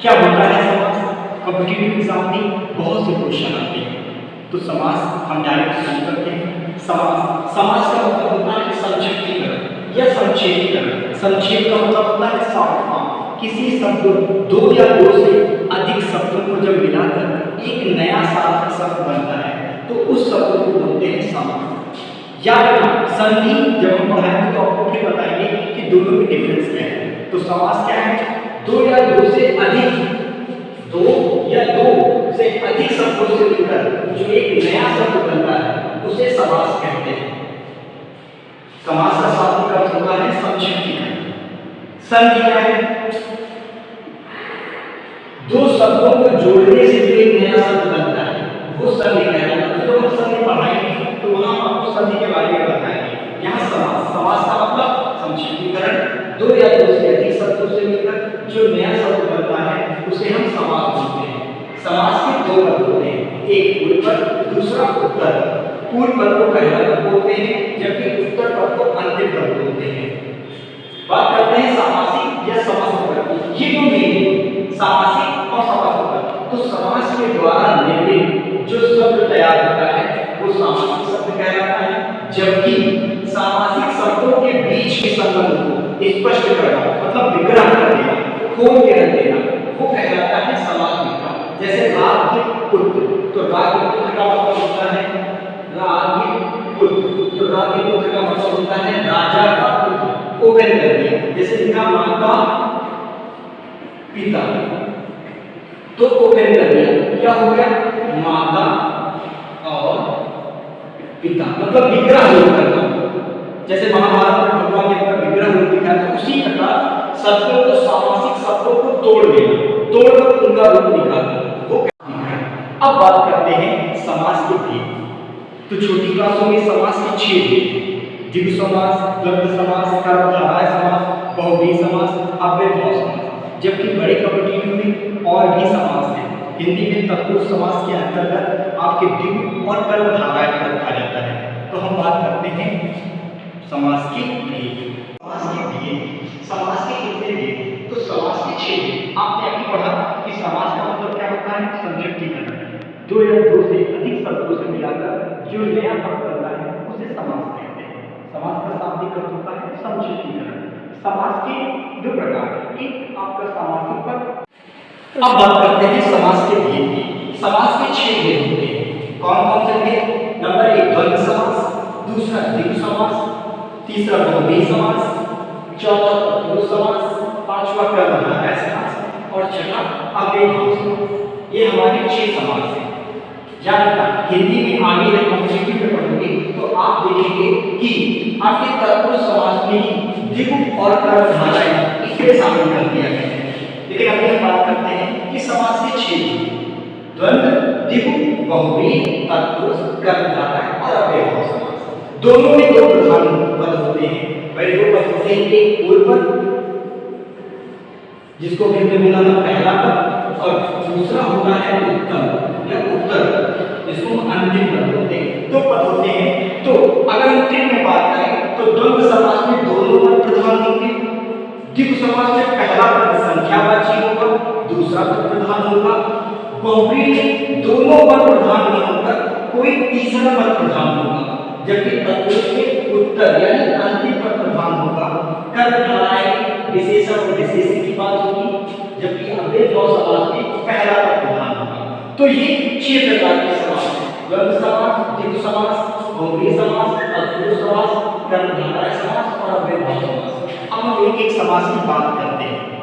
क्या होता है समास? कॉम्पिटिटिव एग्जाम में बहुत से क्वेश्चन आते हैं, तो समास हम डायरेक्ट शुरू करते हैं। समास का मतलब होता है संक्षिप्तीकरण या संक्षेपीकरण। संक्षेप का मतलब होता है शॉर्ट फॉर्म। किसी शब्द दो या दो से अधिक शब्दों को जब मिलाकर एक नया सार्थक शब्द बनता है तो उस शब्द को बोलते हैं समास। या संधि जब हम पढ़ाएंगे तो आपको फिर बताएंगे कि दोनों में डिफरेंस क्या है। तो समास क्या है? दो या दो से अधिक शब्दों से मिलकर जो एक नया शब्द बनता है उसे समास कहते हैं। समास का शाब्दिक अर्थ होता है संक्षिप्तीकरण। संधि क्या है? दो शब्दों को जोड़ने से जो एक नया शब्द बनता है वो संधि कहलाता है। तो हम संधि पढ़ाएंगे तो वहां आपको संधि के बारे में बताएंगे। यहाँ समास का मतलब संक्षिप्तीकरण। दो या दो से अधिक शब्दों से मिलकर जो नया शब्द बनता है उसे हम समास बोलते हैं। समास के दो पद होते हैं, एक पूर्व पद, दूसरा उत्तर पद। पूर्व पद को पहला पद बोलते हैं जबकि उत्तर पद को अंतिम पद बोलते हैं। बात करते हैं सामासिक या समास पद। ये दो मेन सामासिक और समास पद। तो समास के द्वारा निर्मित जो शब्द तैयार होता है वो सामासिक शब्द कहलाता है, जबकि सामासिक शब्दों के बीच के संबंध को स्पष्ट करना मतलब विग्रह कर देना, खोल के रख देना, वो कहलाता है समास विग्रह। जैसे राज्य पुत्र, तो राज्य पुत्र का मतलब होता है राज्य पुत्र, तो राज्य पुत्र का मतलब होता है राजा का पुत्र। ओपन कर दिया, जैसे लिखा माता पिता, तो ओपन कर दिया, क्या हो गया? माता और पिता मतलब विग्रह रूप करना। जैसे महाभारत में भगवान ने अपना विग्रह रूप दिखाया, तो उसी प्रकार शब्दों को सामासिक शब्दों को तोड़ देना, तोड़कर उनका रूप निकालना, वो अब बात करते हैं समास के भेद। तो छोटी क्लासों में समास के 6 भेद हैं। द्विगु समास, द्वंद्व समास, कर्मधारय समास, बहुव्रीहि समास, अव्ययभाव समास। जबकि बड़े कॉम्पिटिटिव में और भी समास हैं। हिंदी में तत्पुरुष समास के अंतर्गत आपके द्विगु और कर्मधारय को रखा जाता है। तो हम बात करते हैं समास के भेद। समास के कितने भेद? तो समास के 6 भेद। आपने अभी पढ़ा कि समास का मतलब क्या होता है? संक्षिप्तीकरण। दो या दो से अधिक शब्दों से मिलाकर जो नया पद बनता है उसे समास कहते हैं। समास का शाब्दिक अर्थ होता है संक्षिप्तीकरण। समास के दो प्रकार हैं, एक आपका सामासिक पद। अब बात करते हैं समास के भेद की। समास के 6 भेद होते हैं। कौन कौन से भेद? नंबर 1 द्वंद्व समास, दूसरा द्विगु समास, तीसरा बहुव्रीहि समास, चौथा तत्पुरुष समास, पांचवा कर्मधारय समास और छठा अव्ययभाव समास। ये हमारे 6 समास हैं। याद रखना, हिंदी में आगे जब हम कॉम्पिटिटिव में पढ़ेंगे तो आप देखेंगे कि आपके तत्पुरुष समास में ही द्विगु और कर्मधारय इसे शामिल कर दिया गया है। लेकिन अभी हम बात करते हैं कि समास के 6 द्वंद्व, द्विगु, बहुव्रीहि, तत्पुरुष, कर्मधारय और अव्ययभाव समास। दोनों में दो प्रधान पद होते हैं। पहले दो पद होते हैं, एक पूर्व पद जिसको हमने बोला था पहला पद, और दूसरा होता है उत्तर या उत्तर जिसको अंतिम पद बोलते हैं। दो पद होते हैं। तो अगर हम ट्रिक में बात करें तो द्वंद्व समास में दोनों पद प्रधान होंगे। द्विगु समास में पहला पद संख्यावाची होगा, दूसरा पद प्रधान होगा। बहुव्रीहि में दोनों पद प्रधान न होकर कोई तीसरा पद प्रधान होगा, जबकि तत्पुरुष में उत्तर यानी अंतिम पद प्रधान होगा। कर्मधारय विशेषण और विशेषण की बात होगी, जबकि अव्ययभाव समास में पहला पद प्रधान होगा। तो ये 6 प्रकार के समास हैं: द्वंद्व समास, द्विगु समास, बहुव्रीहि समास, तत्पुरुष समास, कर्मधारय समास और अव्ययभाव समास। अब हम एक एक समास की बात करते हैं।